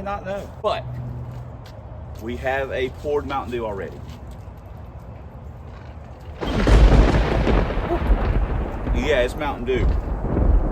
may not know. But we have a poured Mountain Dew already. Yeah, it's Mountain Dew.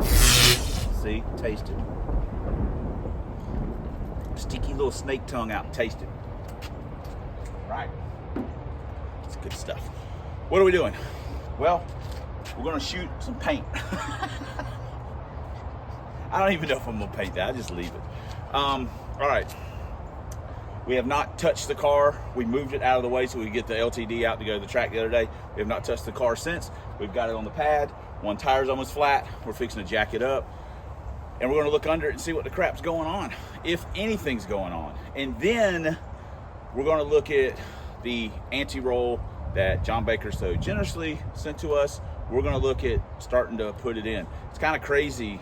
See, taste it. Sticky little snake tongue out, taste it. Right. It's good stuff. What are we doing? Well, we're gonna shoot some paint. I don't even know if I'm gonna paint that, I just leave it. All right. We have not touched the car. We moved it out of the way so we could get the LTD out to go to the track the other day. We have not touched the car since. We've got it on the pad. One tire's almost flat. We're fixing to jack it up. And we're gonna look under it and see what the crap's going on, if anything's going on. And then we're gonna look at the anti-roll that John Baker so generously sent to us. We're gonna look at starting to put it in. It's kind of crazy.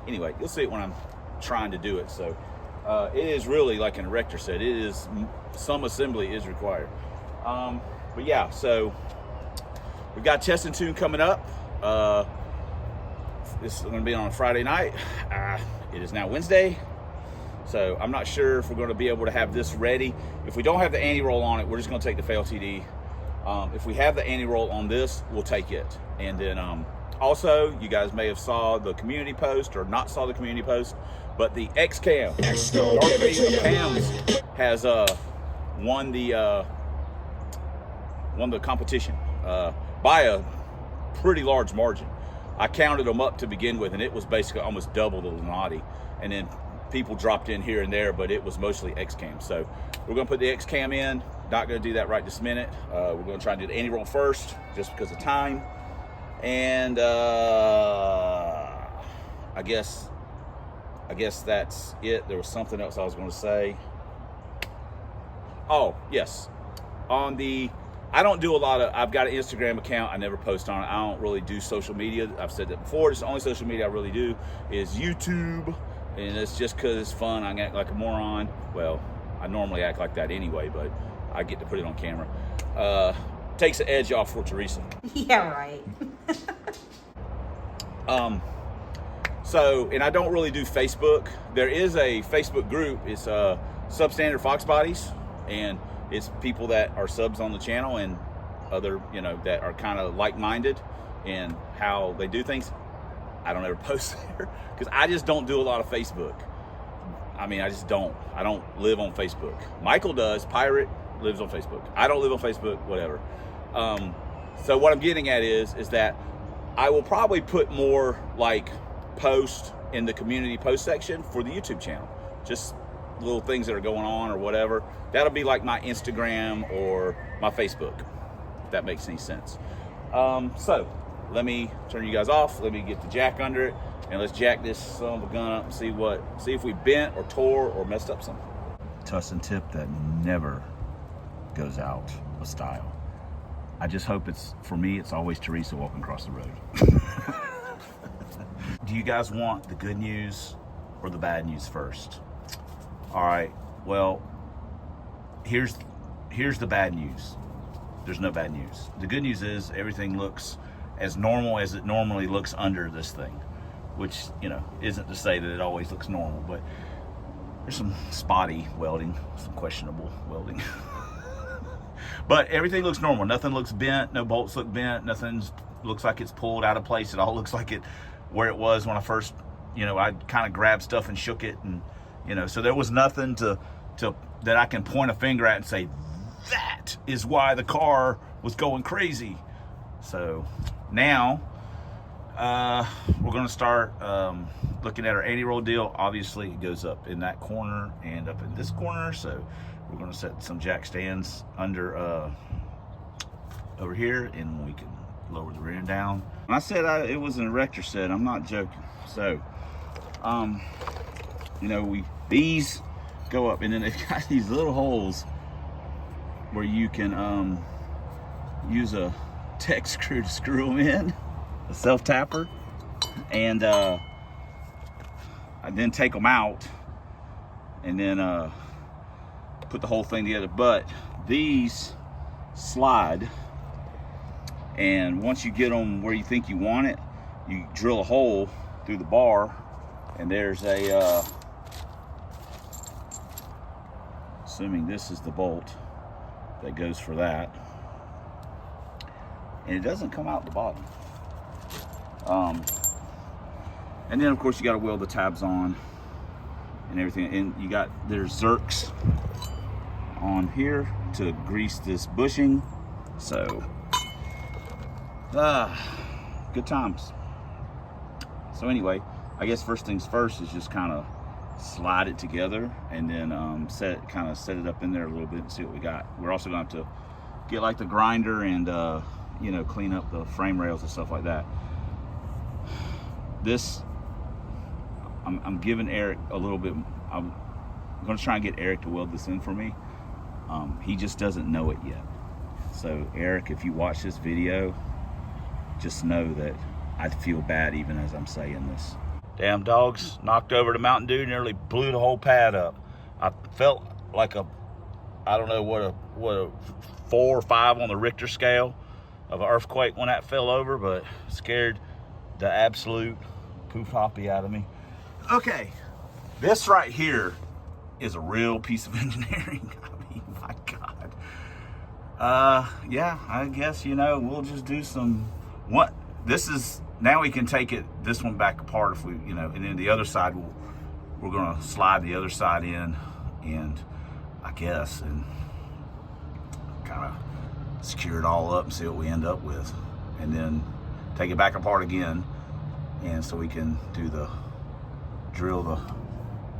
Anyway, you'll see it when I'm trying to do it. So it is really, like an erector said, it is, some assembly is required. But yeah, so we've got test and tune coming up. This is going to be on a Friday night. It is now Wednesday, so I'm not sure if we're going to be able to have this ready. If we don't have the anti-roll on it, we're just going to take the LTD. If we have the anti-roll on this, we'll take it. And then also, you guys may have saw the community post or not saw the community post, but the X-Cam, Cams, has won the competition by a pretty large margin. I counted them up to begin with, and it was basically almost double the Lunati. And then people dropped in here and there, but it was mostly X-Cam. So we're gonna put the X-Cam in. Not gonna do that right this minute. We're gonna try and do the anti-roll first, just because of time. And I guess that's it. There was something else I was gonna say. Oh, yes. I don't do a lot of, I've got an Instagram account. I never post on it. I don't really do social media. I've said that before. It's the only social media I really do is YouTube. And it's just because it's fun. I act like a moron. Well, I normally act like that anyway, but I get to put it on camera. Takes the edge off for Teresa. Yeah, right. So, and I don't really do Facebook. There is a Facebook group. It's Substandard Fox Bodies. And it's people that are subs on the channel and other, you know, that are kind of like-minded in how they do things. I don't ever post there because I just don't do a lot of Facebook. I mean, I just don't. I don't live on Facebook. Michael does. Pirate lives on Facebook. I don't live on Facebook, whatever. So what I'm getting at is that I will probably put more like posts in the community post section for the YouTube channel. Just little things that are going on or whatever. That'll be like my Instagram or my Facebook, if that makes any sense. So let me turn you guys off. Let me get the jack under it, and let's jack this son of a gun up and see if we bent or tore or messed up something. Tussin tip that never goes out of style. I just hope for me, it's always Teresa walking across the road. Do you guys want the good news or the bad news first? All right, well, here's the bad news. There's no bad news. The good news is everything looks as normal as it normally looks under this thing, which, you know, isn't to say that it always looks normal, but there's some spotty welding, some questionable welding. But everything looks normal. Nothing looks bent, no bolts look bent, nothing looks like it's pulled out of place. It all looks like it where it was when I first, you know, I kind of grabbed stuff and shook it, and you know, so there was nothing that I can point a finger at and say, that is why the car was going crazy. So now we're going to start looking at our anti-roll deal. Obviously, it goes up in that corner and up in this corner. So we're going to set some jack stands under over here, and we can lower the rear end down. When I said it was an erector set, I'm not joking. So, you know, these go up, and then they've got these little holes where you can use a tech screw to screw them in, a self tapper, and then take them out, and then put the whole thing together. But these slide, and once you get them where you think you want it, you drill a hole through the bar, and there's a assuming this is the bolt that goes for that. And it doesn't come out the bottom. And then of course you got to weld the tabs on and everything. And there's Zerks on here to grease this bushing. So, good times. So anyway, I guess first things first is just kind of slide it together and then kind of set it up in there a little bit and see what we got. We're also going to have to get like the grinder and you know, clean up the frame rails and stuff like that. This, I'm giving Eric a little bit. I'm going to try and get Eric to weld this in for me. He just doesn't know it yet. So Eric, if you watch this video, just know that I feel bad even as I'm saying this. Damn dogs knocked over the Mountain Dew, nearly blew the whole pad up. I felt like I don't know what a 4 or 5 on the Richter scale of an earthquake when that fell over, but scared the absolute poof hoppy out of me. Okay, this right here is a real piece of engineering. I mean, my God. Yeah, I guess, you know, we'll just do now we can take this one back apart if we, you know, and then the other side, we're gonna slide the other side in, and I guess, and kind of secure it all up and see what we end up with, and then take it back apart again, and so we can drill the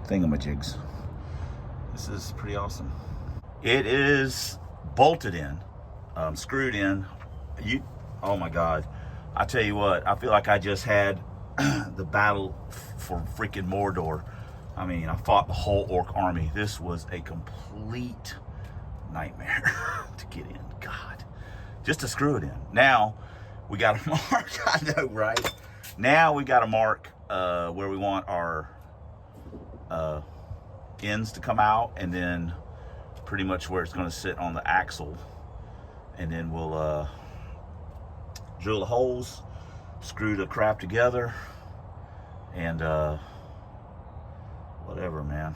thingamajigs. This is pretty awesome. It is bolted in, screwed in. Oh my God. I tell you what, I feel like I just had the battle for freaking Mordor. I mean, I fought the whole orc army. This was a complete nightmare to get in. God, just to screw it in. Now we got to mark. I know, right? Now we got to mark where we want our ends to come out, and then pretty much where it's going to sit on the axle, and then we'll drill the holes, screw the crap together, and whatever, man.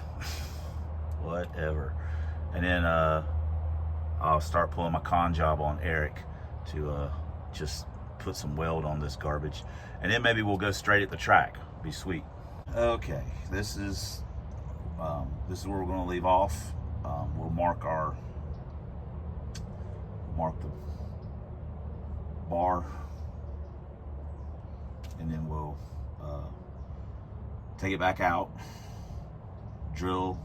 Whatever. And then I'll start pulling my con job on Eric to just put some weld on this garbage, and then maybe we'll go straight at the track. Be sweet. Okay, this is where we're going to leave off. We'll mark the bar, and then we'll take it back out, drill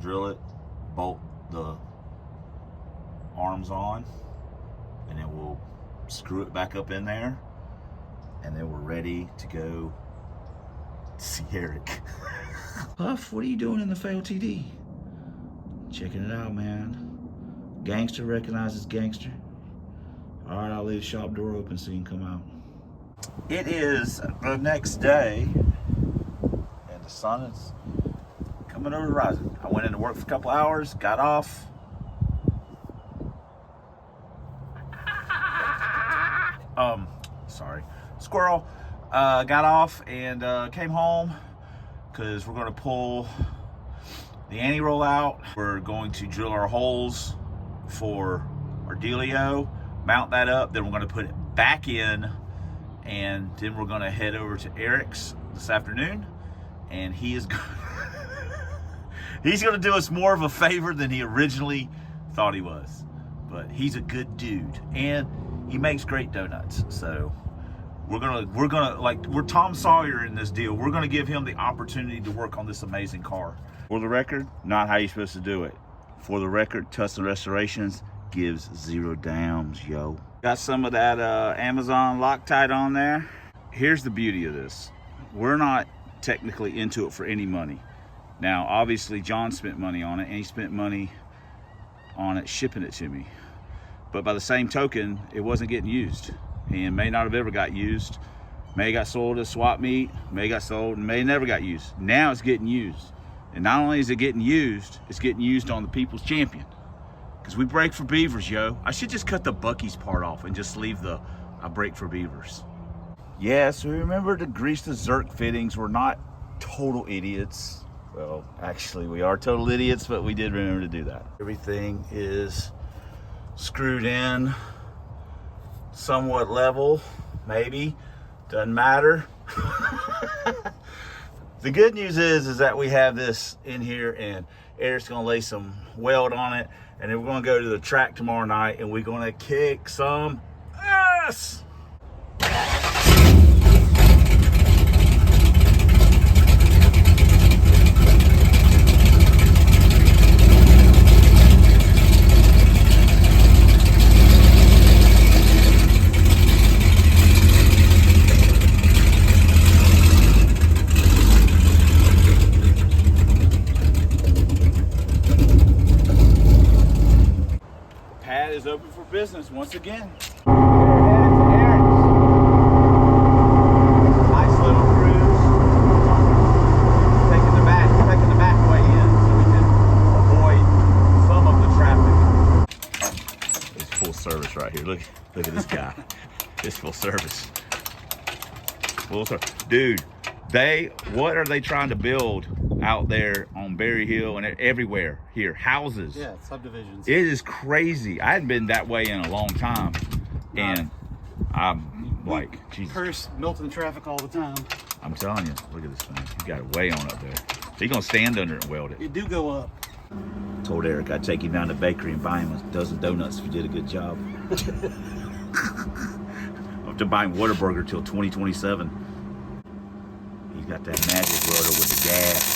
it, bolt the arms on, and then we'll screw it back up in there, and then we're ready to go see Eric. Puff, what are you doing in the fail TD? Checking it out, man. Gangster recognizes gangster. All right, I'll leave the shop door open so you can come out. It is the next day, and the sun is coming over the horizon. I went into work for a couple hours, got off. Sorry, squirrel. Got off and came home because we're going to pull the anti-roll out. We're going to drill our holes for our dealio, mount that up, then we're going to put it back in, and then we're going to head over to Eric's this afternoon, and he's going to do us more of a favor than he originally thought he was. But he's a good dude, and he makes great donuts. So we're gonna like, we're Tom Sawyer in this deal. We're gonna give him the opportunity to work on this amazing car. For the record, not how you're supposed to do it. For the record, Tustin Restorations gives 0 dams, yo. Got some of that Amazon Loctite on there. Here's the beauty of this. We're not technically into it for any money. Now, obviously, John spent money on it, and he spent money on it shipping it to me. But by the same token, it wasn't getting used, and may not have ever got used. May got sold as swap meet, may got sold, and may never got used. Now it's getting used. And not only is it getting used, it's getting used on the People's Champion. Because we break for beavers, yo. I should just cut the Bucky's part off and just leave the I break for beavers. Yeah, so remember to grease the Zerk fittings. We're not total idiots. Well, actually, we are total idiots, but we did remember to do that. Everything is screwed in, somewhat level, maybe. Doesn't matter. The good news is that we have this in here, and Eric's gonna lay some weld on it, and then we're gonna go to the track tomorrow night, and we're gonna kick some ass. Is open for business once again. We're headed to Eric's. Nice little cruise. Taking the back way in so we can avoid some of the traffic. It's full service right here. Look at this guy. It's full service. Full service. Dude, what are they trying to build out there on Berry Hill and everywhere here? Houses. Yeah, subdivisions. It is crazy. I hadn't been that way in a long time. And I'm like, Jesus. Curse Milton traffic all the time. I'm telling you, look at this thing. You got it way on up there. He's gonna stand under it and weld it. It do go up. Told Eric I'd take him down to the bakery and buy him a dozen donuts if he did a good job. I'll have to buy him Whataburger till 2027. He's got that magic welder with the gas.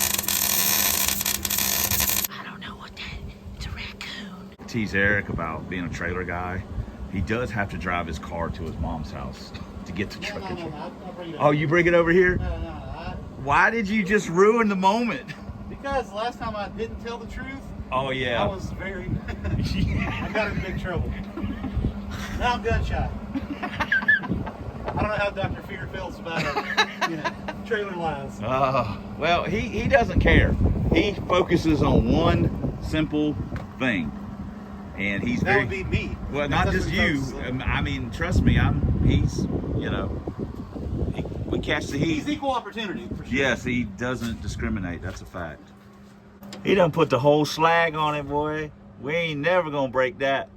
Tease Eric about being a trailer guy. He does have to drive his car to his mom's house to get the truck. Oh, you bring it over here? No. Why did you just ruin the moment? Because last time I didn't tell the truth. Oh yeah. I was very. I got in big trouble. Now I'm gun shy. I don't know how Dr. Fear feels about trailer lies. Well, he doesn't care. He focuses on one simple thing. And he's that would be me. Well, not just you. I mean, trust me. He's, we catch the heat. He's equal opportunity for sure. Yes, he doesn't discriminate. That's a fact. He done put the whole slag on it, boy. We ain't never gonna break that.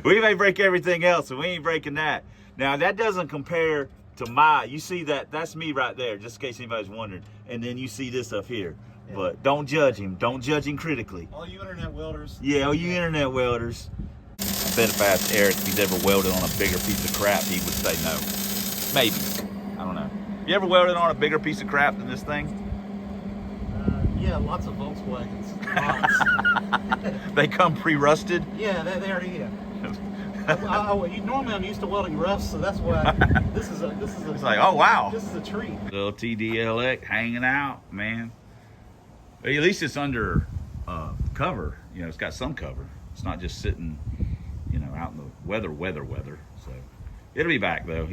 We may break everything else, and we ain't breaking that. Now that doesn't compare to you see that's me right there, just in case anybody's wondering. And then you see this up here. Yeah. But don't judge him. Don't judge him critically. All you internet welders. Yeah, all you internet welders. I bet if I asked Eric if he's ever welded on a bigger piece of crap, he would say no. Maybe. I don't know. You ever welded on a bigger piece of crap than this thing? Yeah, lots of Volkswagens. Lots. They come pre-rusted? Yeah, they already have. Normally I'm used to welding roughs, so that's why this is a. It's like, oh wow. This is a treat. Little TD elec hanging out, man. At least it's under cover. It's got some cover. It's not just sitting, out in the weather. So it'll be back though.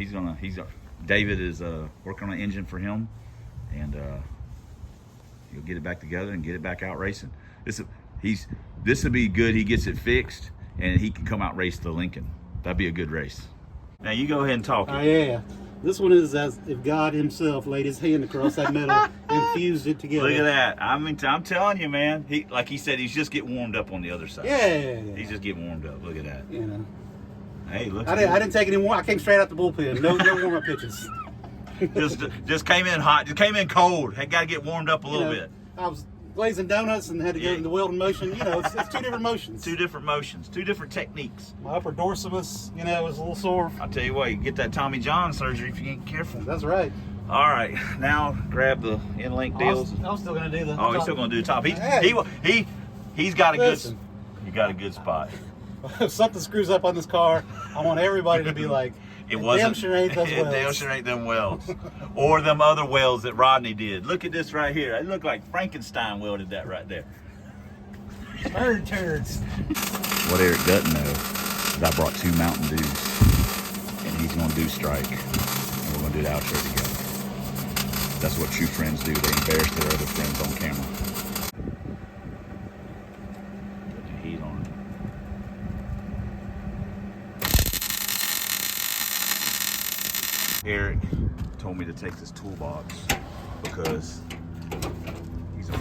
David is working on an engine for him, and he'll get it back together and get it back out racing. This would be good. He gets it fixed, and he can come out race the Lincoln. That'd be a good race. Now you go ahead and talk. Oh yeah. This one is as if God himself laid his hand across that metal and fused it together. Look at that. I'm telling you, man. Like he said, he's just getting warmed up on the other side. Yeah. He's just getting warmed up. Look at that. Hey, look. I didn't take any warm. I came straight out the bullpen. No warm-up pitches. just came in hot. Just came in cold. Had got to get warmed up a little bit. I was glazing donuts and had to go into welding motion. It's two different motions. Two different motions. Two different techniques. My upper dorsimus, was a little sore. I'll tell you what, you can get that Tommy John surgery if you ain't careful. That's right. All right, now grab the in-link deals. I'm still gonna do the. Oh, he's still gonna do the top. He's got a good. You got a good spot. If something screws up on this car, I want everybody to be like, it wasn't. Damn sure ain't those welds. Damn sure ain't them welds. Or them other welds that Rodney did. Look at this right here. It looked like Frankenstein welded that right there. Turds. What Eric doesn't know is I brought 2 Mountain Dews, and he's gonna do strike, and we're gonna do the outro together. That's what true friends do. They embarrass their other friends on camera. Put the heat on it. Eric told me to take this toolbox because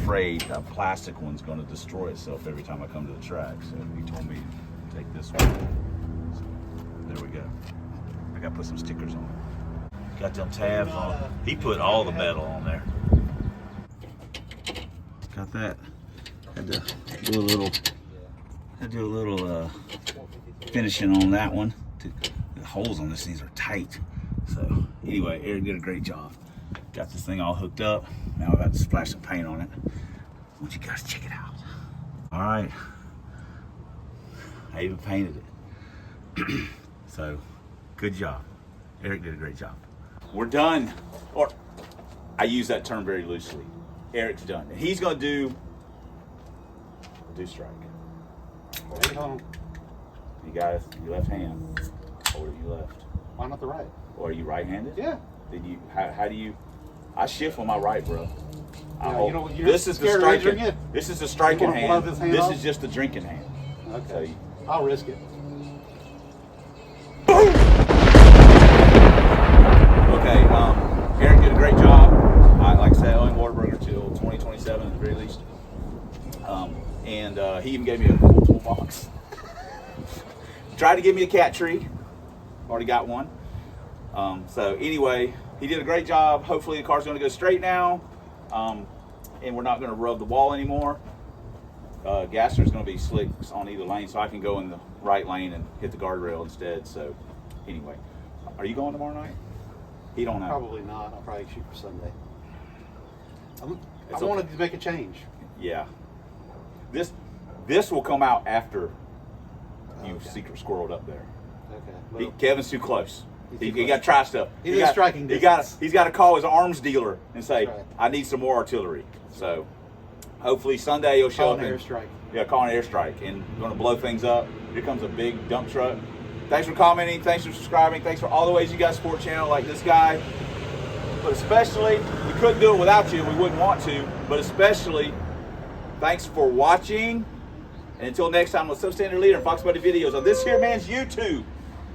afraid a plastic one's going to destroy itself every time I come to the track. So he told me to take this one. So there we go. I got to put some stickers on it. Got them tabs on. He put all the metal on there. Got that. Had to do a little finishing on that one. The holes on this things are tight. So anyway, Eric did a great job. Got this thing all hooked up. Now I'm about to splash some paint on it. I want you guys to check it out. All right. I even painted it. So good job. Eric did a great job. We're done. Or I use that term very loosely. Eric's done. And he's gonna do strike. Right home. You guys, your left hand, or you left? Why not the right? Or are you right-handed? Yeah. Then you, how do you? I shift with my right, bro. Yeah, you know, this is the scared of striking. injuring it? This is the striking You wanna blow hand. this hand This off? is just the drinking hand. Okay. So I'll risk it. okay, Eric did a great job. Like I said, owing Waterburger till 2027 at the very least. And he even gave me a cool toolbox. Tried to give me a cat tree. Already got one. So anyway, he did a great job. Hopefully the car's going to go straight now. And we're not going to rub the wall anymore. Gasser's going to be slicks on either lane, so I can go in the right lane and hit the guardrail instead. So anyway, are you going tomorrow night? He don't know. Probably not. I'll probably shoot for Sunday. I Okay. wanted to make a change. Yeah. This will come out after you Okay. secret squirreled up there. Okay. Well, Kevin's too close. He's He too got to try stuff. He's in striking He's distance. got to call his arms dealer and say, That's right. I need some more artillery. So hopefully Sunday he'll show call up. an and- airstrike. Yeah, call an airstrike and going to blow things up. Here comes a big dump truck. Thanks for commenting. Thanks for subscribing. Thanks for all the ways you guys support channel like this guy. But especially, we couldn't do it without you. We wouldn't want to. But especially, thanks for watching. And until next time, let's substandard leader and Fox Buddy videos on this here man's YouTube.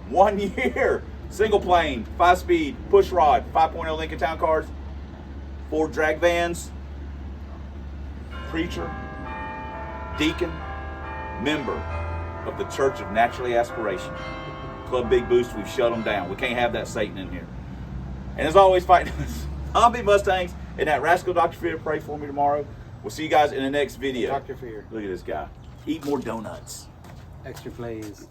1 year. Single plane, 5-speed, push rod, 5.0 Lincoln Town Cars, 4 drag vans, preacher, deacon, member of the Church of Naturally Aspiration. Club Big Boost, we've shut them down. We can't have that Satan in here. And as always, fighting zombie Mustangs and that rascal Dr. Fear. Pray for me tomorrow. We'll see you guys in the next video. Dr. Fear. Look at this guy. Eat more donuts. Extra plays.